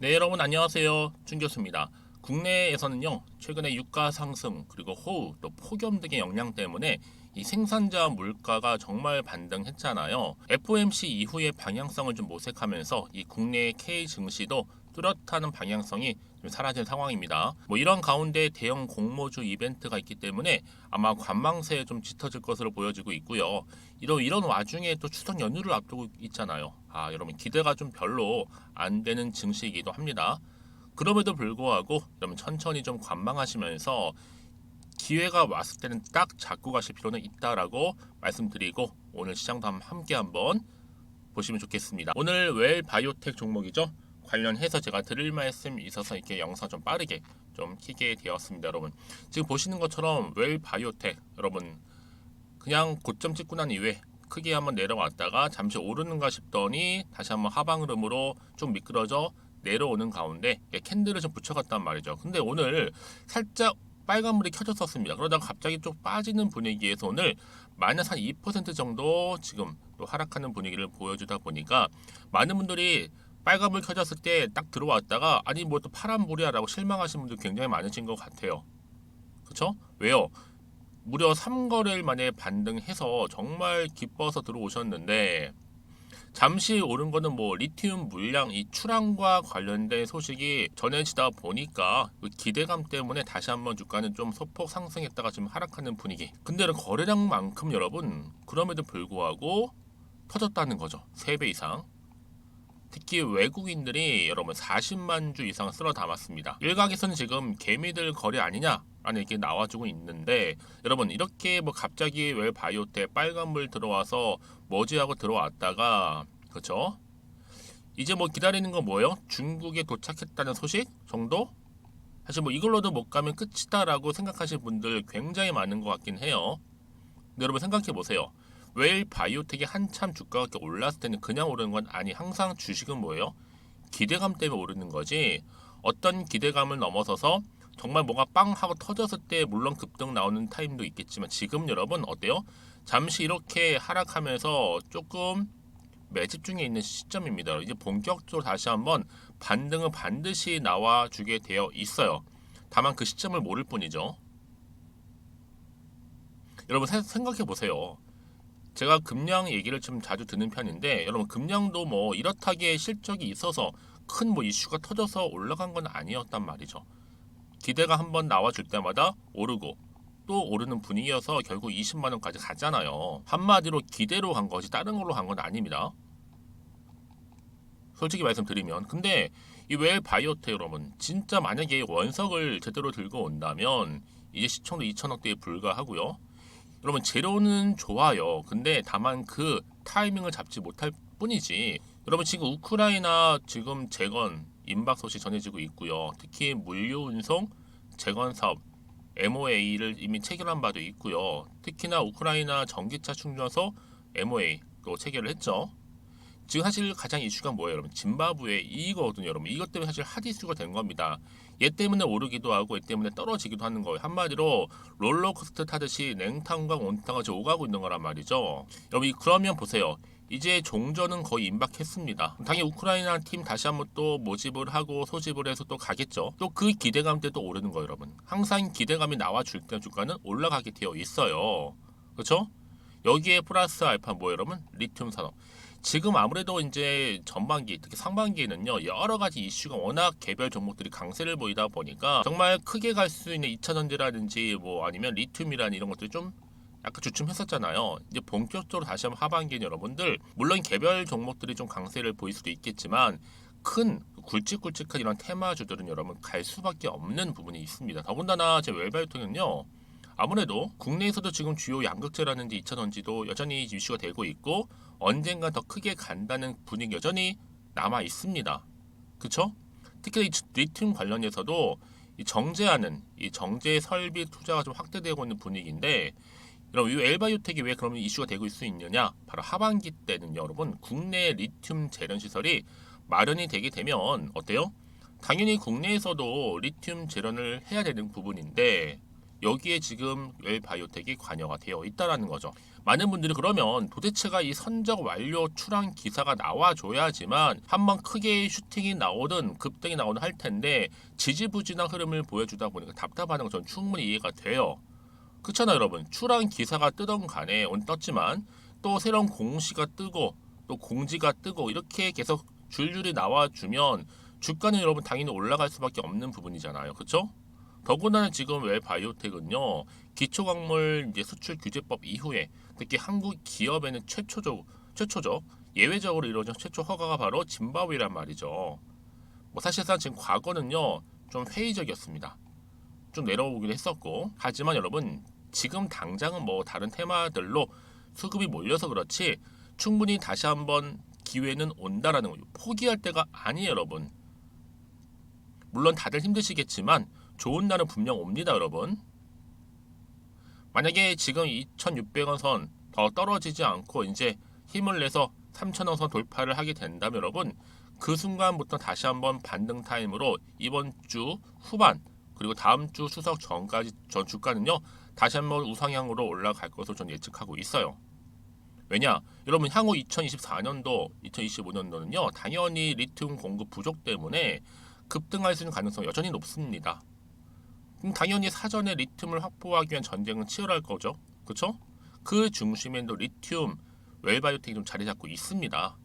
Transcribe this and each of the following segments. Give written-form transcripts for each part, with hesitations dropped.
네, 여러분 안녕하세요. 준 교수입니다. 국내에서는요, 최근에 유가 상승, 그리고 호우, 또 폭염 등의 영향 때문에 이 생산자 물가가 정말 반등했잖아요. FOMC 이후의 방향성을 좀 모색하면서 이 국내 K 증시도 뚜렷한 방향성이 좀 사라진 상황입니다. 뭐 이런 가운데 대형 공모주 이벤트가 있기 때문에 아마 관망세에 좀 짙어질 것으로 보여지고 있고요. 이런 와중에 또 추석 연휴를 앞두고 있잖아요. 여러분 기대가 좀 별로 안 되는 증시이기도 합니다. 그럼에도 불구하고 여러분 천천히 좀 관망하시면서 기회가 왔을 때는 딱 잡고 가실 필요는 있다라고 말씀드리고 오늘 시장도 함께 한번 보시면 좋겠습니다. 오늘 웰 바이오텍 종목이죠. 관련해서 제가 드릴 말씀이 있어서 이렇게 영상 좀 빠르게 좀 키게 되었습니다, 여러분. 지금 보시는 것처럼 웰 바이오텍 여러분 그냥 고점 찍고 난 이후에 크게 한번 내려왔다가 잠시 오르는가 싶더니 다시 한번 하방 흐름으로 좀 미끄러져 내려오는 가운데 캔들을 좀 붙여갔단 말이죠. 근데 오늘 살짝 빨간불이 켜졌었습니다. 그러다가 갑자기 좀 빠지는 분위기에서 오늘 마이너스 한 2% 정도 지금 또 하락하는 분위기를 보여주다 보니까 많은 분들이 빨간불 켜졌을 때 딱 들어왔다가 아니 뭐 또 파란불이야라고 실망하신 분들 굉장히 많으신 것 같아요. 그렇죠? 왜요? 무려 3거래일 만에 반등해서 정말 기뻐서 들어오셨는데 잠시 오른 거는 뭐 리튬 물량 이 출항과 관련된 소식이 전해지다 보니까 그 기대감 때문에 다시 한번 주가는 좀 소폭 상승했다가 지금 하락하는 분위기. 근데 거래량만큼 여러분 그럼에도 불구하고 터졌다는 거죠. 3배 이상. 특히 외국인들이 여러분 40만 주 이상 쓸어 담았습니다. 일각에서는 지금 개미들 거래 아니냐? 라는 얘기 나와주고 있는데 여러분 이렇게 뭐 갑자기 왜 바이오텍 빨간불 들어와서 뭐지 하고 들어왔다가 그렇죠? 이제 뭐 기다리는 건 뭐예요? 중국에 도착했다는 소식 정도? 사실 뭐 이걸로도 못 가면 끝이다라고 생각하시는 분들 굉장히 많은 것 같긴 해요. 근데 여러분 생각해 보세요. 왜 바이오텍이 한참 주가가 이렇게 올랐을 때는 그냥 오르는 건 아니 항상 주식은 뭐예요? 기대감 때문에 오르는 거지 어떤 기대감을 넘어서서 정말 뭐가 빵 하고 터졌을 때 물론 급등 나오는 타임도 있겠지만 지금 여러분 어때요? 잠시 이렇게 하락하면서 조금 매집 중에 있는 시점입니다. 이제 본격적으로 다시 한번 반등은 반드시 나와주게 되어 있어요. 다만 그 시점을 모를 뿐이죠. 여러분 생각해 보세요. 제가 금량 얘기를 좀 자주 듣는 편인데 여러분 금량도 뭐 이렇다기에 실적이 있어서 큰 뭐 이슈가 터져서 올라간 건 아니었단 말이죠. 기대가 한번 나와줄 때마다 오르고 또 오르는 분위기여서 결국 20만 원까지 갔잖아요. 한마디로 기대로 간 거지 다른 걸로 간 건 아닙니다. 솔직히 말씀드리면 근데 이 웰 바이오텍 여러분 진짜 만약에 원석을 제대로 들고 온다면 이제 시총도 2천억대에 불과하고요. 여러분 재료는 좋아요. 근데 다만 그 타이밍을 잡지 못할 뿐이지. 여러분 지금 우크라이나 지금 재건 임박 소식 전해지고 있고요. 특히 물류 운송 재건 사업 MOA를 이미 체결한 바도 있고요. 특히나 우크라이나 전기차 충전소 MOA 또 체결을 했죠. 지금 사실 가장 이슈가 뭐예요, 여러분? 짐바브웨 이거거든요, 여러분. 이것 때문에 사실 핫 이슈가 된 겁니다. 얘 때문에 오르기도 하고 얘 때문에 떨어지기도 하는 거예요. 한마디로 롤러코스터 타듯이 냉탕과 온탕을 지금 오가고 있는 거란 말이죠. 여러분 그러면 보세요. 이제 종전은 거의 임박했습니다. 당연히 우크라이나 팀 다시 한번 또 모집을 하고 소집을 해서 또 가겠죠. 또 그 기대감 때 또 오르는 거예요, 여러분. 항상 기대감이 나와줄 때 주가는 올라가게 되어 있어요. 그렇죠? 여기에 플러스 알파 뭐예요, 여러분? 리튬 산업. 지금 아무래도 이제 전반기 특히 상반기에는요 여러 가지 이슈가 워낙 개별 종목들이 강세를 보이다 보니까 정말 크게 갈 수 있는 2차 전지라든지 뭐 아니면 리튬이라는 이런 것들이 좀 약간 주춤했었잖아요. 이제 본격적으로 다시 한번 하반기에 여러분들 물론 개별 종목들이 좀 강세를 보일 수도 있겠지만 큰 굵직굵직한 이런 테마주들은 여러분 갈 수밖에 없는 부분이 있습니다. 더군다나 제 웰바이오텍은요 아무래도 국내에서도 지금 주요 양극재라는지 2차 전지도 여전히 이슈가 되고 있고 언젠가 더 크게 간다는 분위기 여전히 남아 있습니다. 그렇죠? 특히 이 리튬 관련해서도 이 정제하는 이 정제 설비 투자가 좀 확대되고 있는 분위기인데 여러분 이 엘바이오텍이 왜 그러면 이슈가 되고 있을 수 있느냐? 바로 하반기 때는 여러분 국내 리튬 재련 시설이 마련이 되게 되면 어때요? 당연히 국내에서도 리튬 재련을 해야 되는 부분인데 여기에 지금 웰바이오텍이 관여가 되어 있다라는 거죠. 많은 분들이 그러면 도대체가 이 선적 완료 출항 기사가 나와줘야지만 한번 크게 슈팅이 나오든 급등이 나오든 할 텐데 지지부진한 흐름을 보여주다 보니까 답답하는 건 전 충분히 이해가 돼요. 그렇잖아요, 여러분. 출항 기사가 뜨던 간에 오늘 떴지만 또 새로운 공시가 뜨고 또 공지가 뜨고 이렇게 계속 줄줄이 나와주면 주가는 여러분 당연히 올라갈 수밖에 없는 부분이잖아요. 그렇죠? 더군다나 지금 웰바이오텍은요 기초광물 이제 수출 규제법 이후에 특히 한국 기업에는 최초죠 예외적으로 이루어진 최초 허가가 바로 짐바브웨란 말이죠. 뭐 사실상 지금 과거는요 좀 회의적이었습니다. 좀 내려오긴 했었고 하지만 여러분 지금 당장은 뭐 다른 테마들로 수급이 몰려서 그렇지 충분히 다시 한번 기회는 온다라는 거죠. 포기할 때가 아니에요, 여러분. 물론 다들 힘드시겠지만 좋은 날은 분명 옵니다, 여러분. 만약에 지금 2,600원 선 더 떨어지지 않고 이제 힘을 내서 3,000원 선 돌파를 하게 된다면 여러분 그 순간부터 다시 한번 반등 타임으로 이번 주 후반 그리고 다음 주 추석 전까지 전 주가는요 다시 한번 우상향으로 올라갈 것으로 저는 예측하고 있어요. 왜냐? 여러분 향후 2024년도, 2025년도는요 당연히 리튬 공급 부족 때문에 급등할 수 있는 가능성이 여전히 높습니다. 그럼 당연히 사전에 리튬을 확보하기 위한 전쟁은 치열할 거죠. 그렇죠? 그 중심에도 리튬, 웰바이오텍이 좀 자리 잡고 있습니다.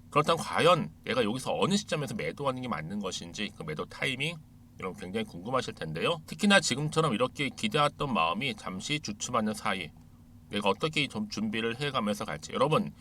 그렇다면 과연 내가 여기서 어느 시점에서 매도하는 게 맞는 것인지 그 매도 타이밍 여러분 굉장히 궁금하실 텐데요. 특히나 지금처럼 이렇게 기대했던 마음이 잠시 주춤하는 사이 내가 어떻게 좀 준비를 해가면서 갈지 여러분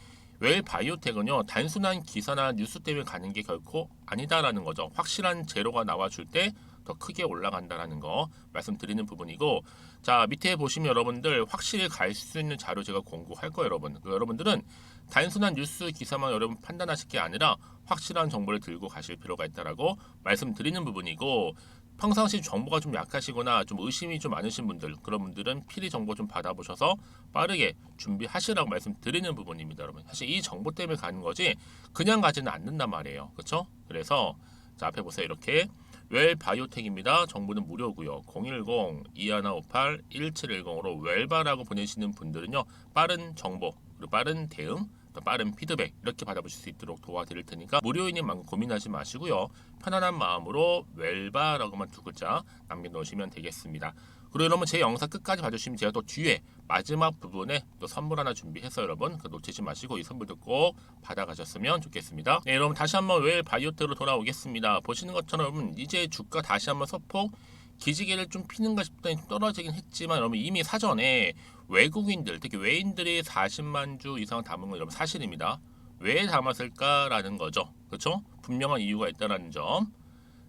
웰바이오텍은요 단순한 기사나 뉴스 때문에 가는 게 결코 아니다라는 거죠. 확실한 재료가 나와줄 때 더 크게 올라간다라는 거 말씀드리는 부분이고 자 밑에 보시면 여러분들 확실히 갈 수 있는 자료 제가 공구할 거예요 여러분. 여러분들은 단순한 뉴스 기사만 여러분 판단하실 게 아니라 확실한 정보를 들고 가실 필요가 있다라고 말씀드리는 부분이고 평상시 정보가 좀 약하시거나 좀 의심이 좀 많으신 분들 그런 분들은 필히 정보 좀 받아보셔서 빠르게 준비하시라고 말씀드리는 부분입니다 여러분. 사실 이 정보 때문에 가는 거지 그냥 가지는 않는단 말이에요. 그렇죠? 그래서 자 앞에 보세요. 이렇게 웰바이오텍입니다. 정보는 무료고요. 010-2158-1710으로 웰바라고 보내시는 분들은요 빠른 정보 그리고 빠른 대응 또 빠른 피드백 이렇게 받아보실 수 있도록 도와드릴 테니까 무료인인 만큼 고민하지 마시고요. 편안한 마음으로 웰바라고만 두 글자 남겨놓으시면 되겠습니다. 그리고 여러분 제 영상 끝까지 봐주시면 제가 또 뒤에 마지막 부분에 또 선물 하나 준비해서 여러분 그 놓치지 마시고 이 선물도 꼭 받아가셨으면 좋겠습니다. 네, 여러분 다시 한번 웰바이오텍으로 돌아오겠습니다. 보시는 것처럼 여러분 이제 주가 다시 한번 소폭 기지개를 좀 피는가 싶더니 떨어지긴 했지만 여러분 이미 사전에 외국인들 특히 외인들이 40만 주 이상 담은 건 여러분 사실입니다. 왜 담았을까라는 거죠. 그렇죠? 분명한 이유가 있다는 점.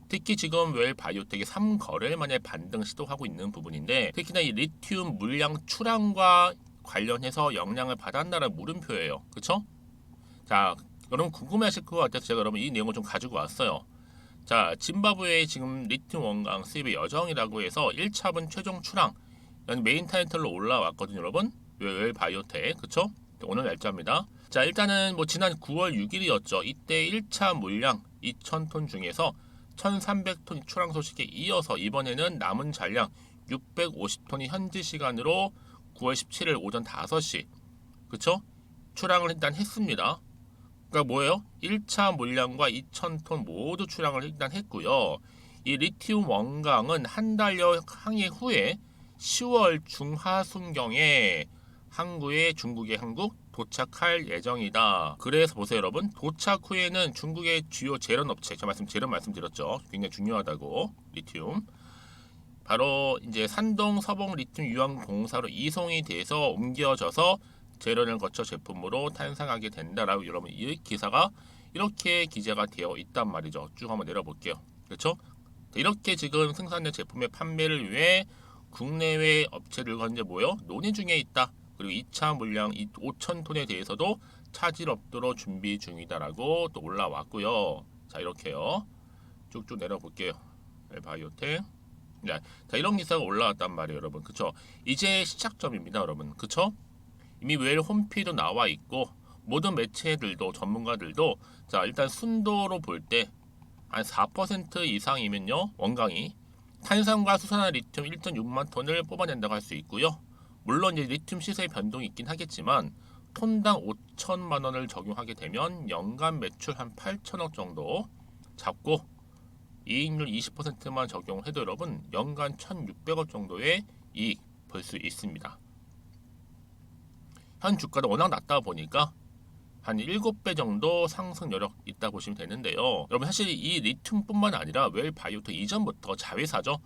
특히 지금 웰바이오텍이 3거래일 만에 반등 시도하고 있는 부분인데 특히나 이 리튬 물량 출항과 관련해서 영향을 받았나라는 물음표예요. 그렇죠? 자, 여러분 궁금해하실 것 같아서 제가 여러분 이 내용을 좀 가지고 왔어요. 자, 짐바브웨의 지금 리튬 원강 수입의 여정이라고 해서 1차분 최종 출항 메인 타이틀로 올라왔거든요, 여러분. 웰바이오텍, 그쵸? 오늘 날짜입니다. 자, 일단은 뭐 지난 9월 6일이었죠. 이때 1차 물량 2,000톤 중에서 1,300톤 출항 소식에 이어서 이번에는 남은 잔량 650톤이 현지 시간으로 9월 17일 오전 5시, 그쵸? 출항을 일단 했습니다. 그러니까 뭐예요? 1차 물량과 2,000톤 모두 출항을 일단 했고요. 이 리튬 원강은 한 달여 항해 후에 10월 중하순경에 중국의 한국 도착할 예정이다. 그래서 보세요 여러분. 도착 후에는 중국의 주요 제련 업체, 제가 제련 말씀드렸죠. 굉장히 중요하다고. 리튬. 바로 이제 산동 서봉 리튬 유황 공사로 이송이 돼서 옮겨져서 제련을 거쳐 제품으로 탄생하게 된다라고 여러분 이 기사가 이렇게 기재가 되어 있단 말이죠. 쭉 한번 내려볼게요. 그렇죠? 이렇게 지금 생산된 제품의 판매를 위해 국내외 업체들과 현재 논의 중에 있다. 그리고 2차 물량 5,000톤에 대해서도 차질 없도록 준비 중이다라고 또 올라왔고요. 자 이렇게요. 쭉쭉 내려볼게요. 바이오텍. 자 이런 기사가 올라왔단 말이에요, 여러분. 그쵸? 이제 시작점입니다, 여러분. 그쵸? 이미 웰 홈피도 나와 있고 모든 매체들도 전문가들도 자 일단 순도로 볼 때 한 4% 이상이면요 원강이 탄산과 수산화 리튬 1.6만 톤을 뽑아낸다고 할 수 있고요. 물론 이제 리튬 시세의 변동이 있긴 하겠지만 톤당 5천만 원을 적용하게 되면 연간 매출 한 8천억 정도 잡고 이익률 20%만 적용해도 여러분 연간 1,600억 정도의 이익 볼 수 있습니다. 현 주가도 워낙 낮다 보니까 한 7배 정도 상승 여력 있다 보시면 되는데요. 여러분 사실 이 리튬뿐만 아니라 웰바이오텍 이전부터 자회사죠.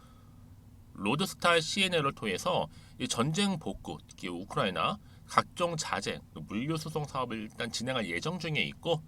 로드스타 CNL을 통해서 이 전쟁 복구, 특히 우크라이나 각종 자재, 물류 수송 사업을 일단 진행할 예정 중에 있고,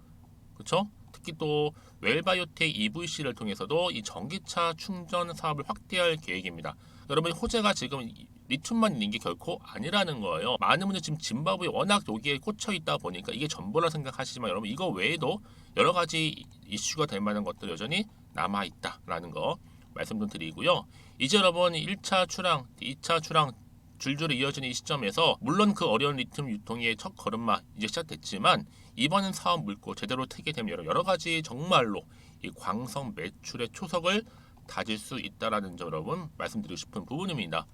그렇죠? 특히 또 웰바이오텍 EVC를 통해서도 이 전기차 충전 사업을 확대할 계획입니다. 여러분 호재가 지금 리튬만 있는 게 결코 아니라는 거예요. 많은 분들 지금 짐바브웨 워낙 여기에 꽂혀 있다 보니까 이게 전부라 생각하시지만 여러분 이거 외에도 여러 가지 이슈가 될 만한 것들 여전히 남아 있다라는 거 말씀 좀 드리고요. 이제 여러분 1차 출항, 2차 출항 줄줄이 이어지는 이 시점에서 물론 그 어려운 리튬 유통의 첫 걸음마 이제 시작됐지만 이번엔 사업 물고 제대로 트게 되면 여러 가지 정말로 이 광석 매출의 초석을 다질 수 있다라는 점 여러분 말씀드리고 싶은 부분입니다.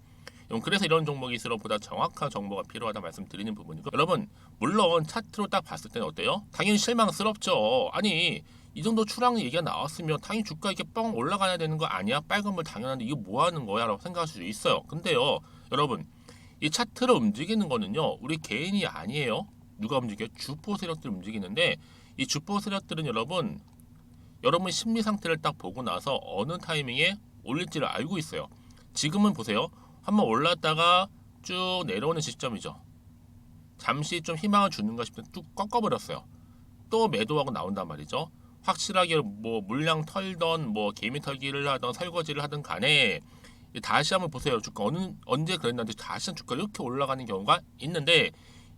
그래서 이런 종목일수록 보다 정확한 정보가 필요하다 말씀드리는 부분이고 여러분 물론 차트로 딱 봤을 때는 어때요? 당연히 실망스럽죠. 아니 이 정도 출항 얘기가 나왔으면 당연히 주가 이렇게 뻥 올라가야 되는 거 아니야? 빨간불 당연한데 이거 뭐 하는 거야? 라고 생각할 수 있어요. 근데요 여러분 이 차트를 움직이는 거는요 우리 개인이 아니에요. 누가 움직여요? 주포 세력들이 움직이는데 이 주포 세력들은 여러분 심리 상태를 딱 보고 나서 어느 타이밍에 올릴지를 알고 있어요. 지금은 보세요. 한번 올랐다가 쭉 내려오는 시점이죠. 잠시 좀 희망을 주는가 싶은데 쭉 꺾어버렸어요. 또 매도하고 나온단 말이죠. 확실하게 뭐 물량 털던 뭐 개미 털기를 하던 설거지를 하든 간에 다시 한번 보세요. 주가 언제 그랬는데 다시 한 주가 이렇게 올라가는 경우가 있는데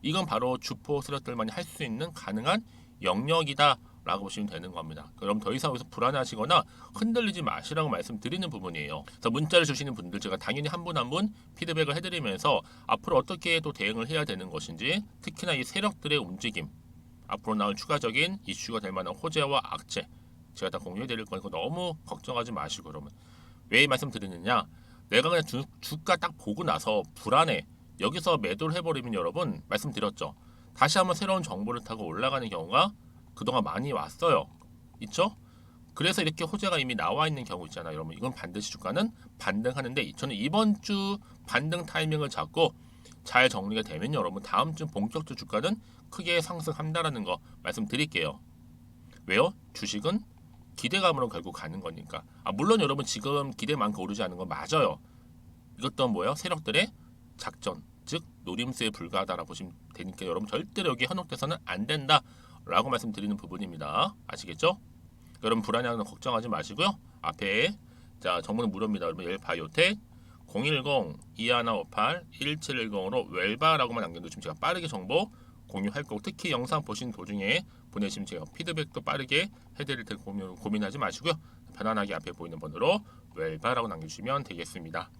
이건 바로 주포 세력들만이 할 수 있는 가능한 영역이다 라고 보시면 되는 겁니다. 그럼 더 이상 여기서 불안하시거나 흔들리지 마시라고 말씀드리는 부분이에요. 그래서 문자를 주시는 분들 제가 당연히 한 분 한 분 피드백을 해드리면서 앞으로 어떻게 또 대응을 해야 되는 것인지 특히나 이 세력들의 움직임 앞으로 나올 추가적인 이슈가 될 만한 호재와 악재 제가 다 공유해 드릴 거니까 너무 걱정하지 마시고 그러면 왜 이 말씀 드리느냐 내가 그냥 주가 딱 보고 나서 불안해 여기서 매도를 해버리면 여러분 말씀드렸죠. 다시 한번 새로운 정보를 타고 올라가는 경우가 그동안 많이 왔어요. 있죠? 그래서 이렇게 호재가 이미 나와 있는 경우 있잖아요. 여러분 이건 반드시 주가는 반등하는데 저는 이번 주 반등 타이밍을 잡고 잘 정리가 되면 여러분 다음 주 본격적 주가는 크게 상승한다라는 거 말씀드릴게요. 왜요? 주식은 기대감으로 결국 가는 거니까. 물론 여러분 지금 기대만큼 오르지 않는 건 맞아요. 이것도 뭐예요? 세력들의 작전, 즉 노림수에 불과하다라고 보시면 되니까 여러분 절대로 여기 현혹돼서는 안 된다. 라고 말씀드리는 부분입니다. 아시겠죠? 여러분 불안해하는 걱정하지 마시고요. 앞에 자 정보는 무료입니다. 여러분 웰바이오텍 010-2158-1710으로 웰바라고만 남겨두시면 제가 빠르게 정보 공유할 거고 특히 영상 보신 도중에 보내시면 제가 피드백도 빠르게 해드릴 테니 고민하지 마시고요. 편안하게 앞에 보이는 번호로 웰바라고 남겨주시면 되겠습니다.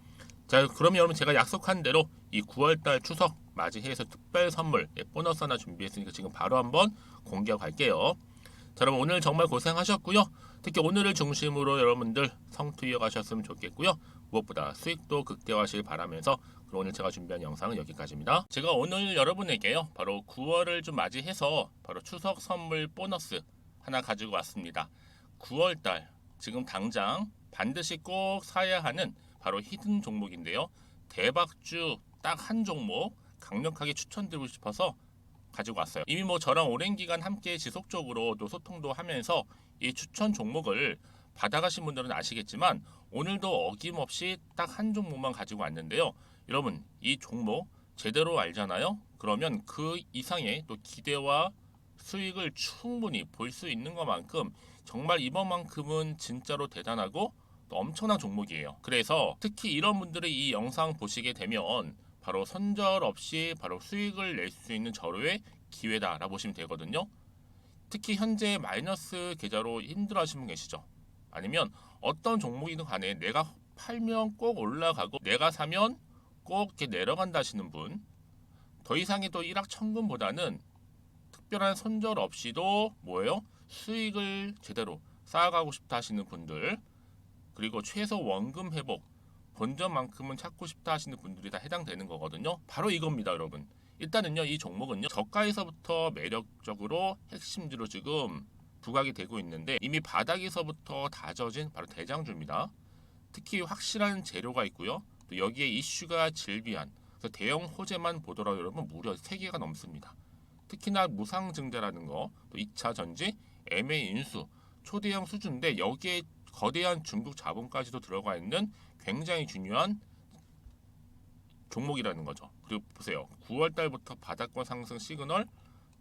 자 그러면 여러분 제가 약속한 대로 이 9월달 추석 맞이해서 특별 선물 보너스 하나 준비했으니까 지금 바로 한번 공개하고 갈게요. 자 여러분 오늘 정말 고생하셨고요. 특히 오늘을 중심으로 여러분들 성투 이어가셨으면 좋겠고요. 무엇보다 수익도 극대화하실 바라면서 그럼 오늘 제가 준비한 영상은 여기까지입니다. 제가 오늘 여러분에게요 바로 9월을 좀 맞이해서 바로 추석 선물 보너스 하나 가지고 왔습니다. 9월달 지금 당장 반드시 꼭 사야 하는 바로 히든 종목인데요. 대박주 딱 한 종목 강력하게 추천드리고 싶어서 가지고 왔어요. 이미 뭐 저랑 오랜 기간 함께 지속적으로 또 소통도 하면서 이 추천 종목을 받아가신 분들은 아시겠지만 오늘도 어김없이 딱 한 종목만 가지고 왔는데요. 여러분 이 종목 제대로 알잖아요. 그러면 그 이상의 또 기대와 수익을 충분히 볼 수 있는 것만큼 정말 이번만큼은 진짜로 대단하고 또 엄청난 종목이에요. 그래서 특히 이런 분들이 이 영상 보시게 되면 바로 손절 없이 바로 수익을 낼 수 있는 절호의 기회다라고 보시면 되거든요. 특히 현재 마이너스 계좌로 힘들어하시는 분 계시죠. 아니면 어떤 종목이든 간에 내가 팔면 꼭 올라가고 내가 사면 꼭 이렇게 내려간다 하시는 분, 더 이상의 또 일확천금보다는 특별한 손절 없이도 뭐예요? 수익을 제대로 쌓아가고 싶다 하시는 분들 그리고 최소 원금 회복, 본전만큼은 찾고 싶다 하시는 분들이 다 해당되는 거거든요. 바로 이겁니다, 여러분. 일단은요, 이 종목은요, 저가에서부터 매력적으로 핵심주로 지금 부각이 되고 있는데 이미 바닥에서부터 다져진 바로 대장주입니다. 특히 확실한 재료가 있고요. 또 여기에 이슈가 질비한, 그래서 대형 호재만 보더라도 여러분 무려 3개가 넘습니다. 특히나 무상증자라는 거, 또 2차 전지, MA 인수, 초대형 수준인데 여기에 거대한 중국 자본까지도 들어가 있는 굉장히 중요한 종목이라는 거죠. 그리고 보세요. 9월 달부터 바닥권 상승 시그널,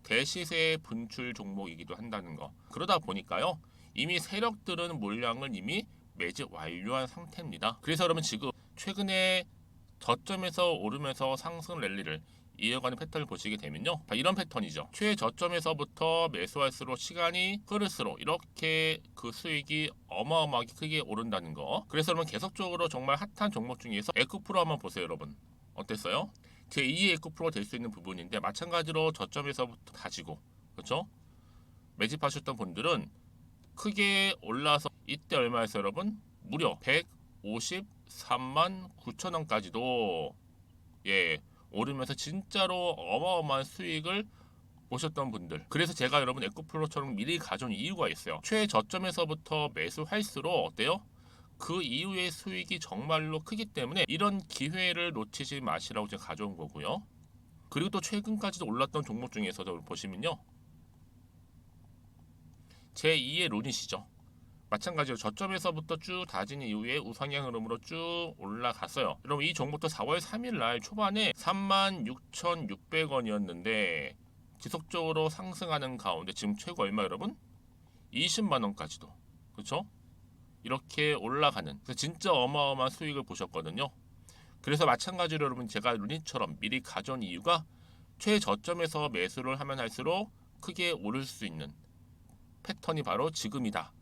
대시세 분출 종목이기도 한다는 거. 그러다 보니까요. 이미 세력들은 물량을 이미 매집 완료한 상태입니다. 그래서 여러분 지금 최근에 저점에서 오르면서 상승 랠리를 이어가는 패턴을 보시게 되면요. 이런 패턴이죠. 최저점에서부터 매수할수록 시간이 흐를수록 이렇게 그 수익이 어마어마하게 크게 오른다는 거. 그래서 여러분 계속적으로 정말 핫한 종목 중에서 에코프로 한번 보세요, 여러분. 어땠어요? 제2의 에코프로가 될 수 있는 부분인데 마찬가지로 저점에서부터 다지고 그렇죠? 매집하셨던 분들은 크게 올라서 이때 얼마였어요, 여러분? 무려 153만 9천 원까지도 오르면서 진짜로 어마어마한 수익을 보셨던 분들. 그래서 제가 여러분 에코프로처럼 미리 가져온 이유가 있어요. 최저점에서부터 매수할수록 어때요? 그 이후의 수익이 정말로 크기 때문에 이런 기회를 놓치지 마시라고 제가 가져온 거고요. 그리고 또 최근까지도 올랐던 종목 중에서도 보시면요. 제2의 룬이시죠. 마찬가지로 저점에서부터 쭉 다진 이후에 우상향 흐름으로 쭉 올라갔어요. 여러분 이 종목도 4월 3일 날 초반에 36,600원이었는데 지속적으로 상승하는 가운데 지금 최고 얼마 여러분? 20만 원까지도. 그렇죠? 이렇게 올라가는 그래서 진짜 어마어마한 수익을 보셨거든요. 그래서 마찬가지로 여러분 제가 루닛처럼 미리 가져온 이유가 최저점에서 매수를 하면 할수록 크게 오를 수 있는 패턴이 바로 지금이다.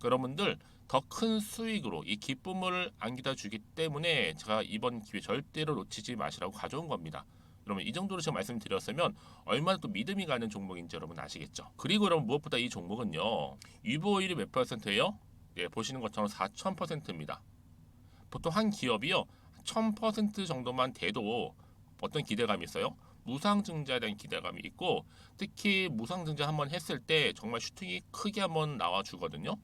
여러분들 더 큰 수익으로 이 기쁨을 안겨다 주기 때문에 제가 이번 기회 절대로 놓치지 마시라고 가져온 겁니다. 여러분 이 정도로 제가 말씀드렸으면 얼마나 또 믿음이 가는 종목인지 여러분 아시겠죠? 그리고 여러분 무엇보다 이 종목은요. 유보율이 몇 %예요? 보시는 것처럼 4,000%입니다. 보통 한 기업이요 1,000% 정도만 돼도 어떤 기대감이 있어요? 무상증자에 대한 기대감이 있고 특히 무상증자 한번 했을 때 정말 슈팅이 크게 한번 나와주거든요.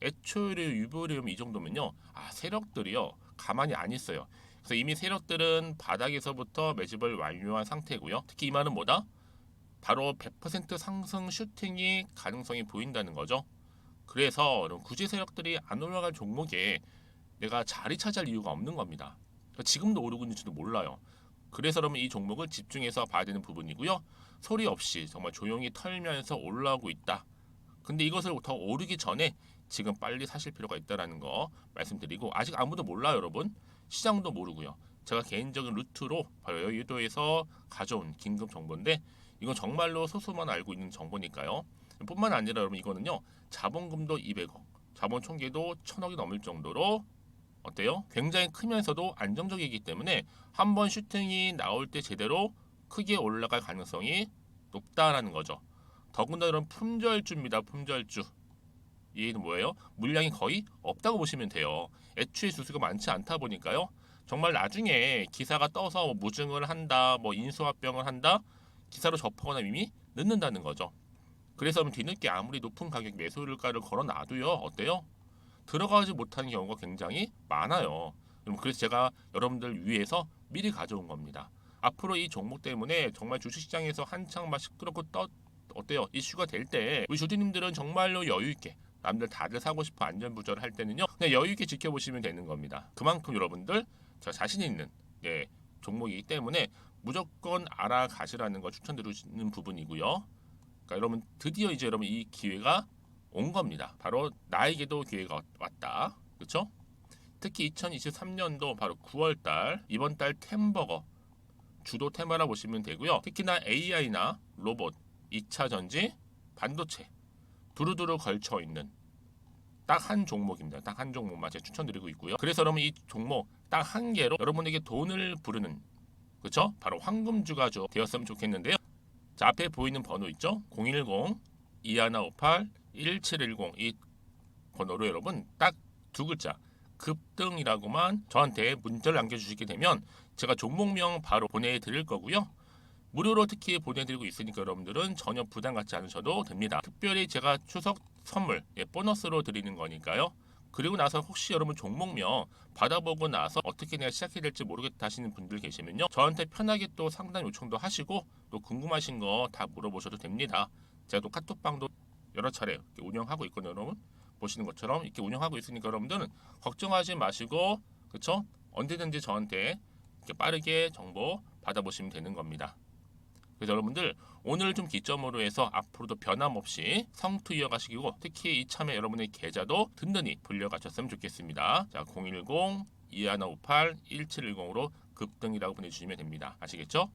애초에 유보율이 이 정도면요 세력들이요 가만히 안 있어요. 그래서 이미 세력들은 바닥에서부터 매집을 완료한 상태고요. 특히 이 말은 뭐다? 바로 100% 상승 슈팅이 가능성이 보인다는 거죠. 그래서 굳이 세력들이 안 올라갈 종목에 내가 자리 차지할 이유가 없는 겁니다. 지금도 오르고 있는지도 몰라요. 그래서 여러분 이 종목을 집중해서 봐야 되는 부분이고요. 소리 없이 정말 조용히 털면서 올라오고 있다. 근데 이것을 더 오르기 전에 지금 빨리 사실 필요가 있다는 거 말씀드리고 아직 아무도 몰라요, 여러분. 시장도 모르고요. 제가 개인적인 루트로 바로 여의도에서 가져온 긴급 정보인데 이건 정말로 소수만 알고 있는 정보니까요. 뿐만 아니라 여러분 이거는요. 자본금도 200억, 자본 총계도 1,000억이 넘을 정도로 어때요? 굉장히 크면서도 안정적이기 때문에 한번 슈팅이 나올 때 제대로 크게 올라갈 가능성이 높다라는 거죠. 더군다나 이런 품절주입니다. 품절주. 얘는 뭐예요? 물량이 거의 없다고 보시면 돼요. 애초에 수수가 많지 않다 보니까요. 정말 나중에 기사가 떠서 무증을 한다, 인수합병을 한다, 기사로 접하거나 이미 늦는다는 거죠. 그래서 뒤늦게 아무리 높은 가격 매수가를 걸어놔도요. 어때요? 들어가지 못하는 경우가 굉장히 많아요. 그래서 제가 여러분들 위해서 미리 가져온 겁니다. 앞으로 이 종목 때문에 정말 주식시장에서 한창 막 시끄럽고 어때요? 이슈가 될 때 우리 주주님들은 정말로 여유 있게 남들 다들 사고 싶어 안전부절 할 때는요. 그냥 여유 있게 지켜보시면 되는 겁니다. 그만큼 여러분들 제가 자신 있는 종목이기 때문에 무조건 알아가시라는 걸 추천드리는 부분이고요. 그러니까 여러분 드디어 이제 여러분 이 기회가 온 겁니다. 바로 나에게도 기회가 왔다. 그렇죠? 특히 2023년도 바로 9월달 이번 달 템버거 주도 테마라 보시면 되고요. 특히나 AI나 로봇, 2차 전지, 반도체 두루두루 걸쳐 있는 딱 한 종목입니다. 딱 한 종목만 제가 추천드리고 있고요. 그래서 여러분 이 종목 딱 한 개로 여러분에게 돈을 부르는 그렇죠? 바로 황금주가 되었으면 좋겠는데요. 자, 앞에 보이는 번호 있죠? 010-2158-1710 이 번호로 여러분 딱 두 글자 급등이라고만 저한테 문자를 남겨주시게 되면 제가 종목명 바로 보내드릴 거고요. 무료로 특히 보내드리고 있으니까 여러분들은 전혀 부담 갖지 않으셔도 됩니다. 특별히 제가 추석 선물 보너스로 드리는 거니까요. 그리고 나서 혹시 여러분 종목명 받아보고 나서 어떻게 내가 시작해야 될지 모르겠다 하시는 분들 계시면요, 저한테 편하게 또 상담 요청도 하시고 또 궁금하신 거 다 물어보셔도 됩니다. 제가 또 카톡방도 여러 차례 이렇게 운영하고 있거든요. 여러분 보시는 것처럼 이렇게 운영하고 있으니까 여러분들은 걱정하지 마시고, 그쵸? 언제든지 저한테 이렇게 빠르게 정보 받아보시면 되는 겁니다. 그래서 여러분들 오늘 좀 기점으로 해서 앞으로도 변함없이 성투 이어가시고, 특히 이참에 여러분의 계좌도 든든히 불려가셨으면 좋겠습니다. 자, 010-2158-1710으로 급등이라고 보내주시면 됩니다. 아시겠죠?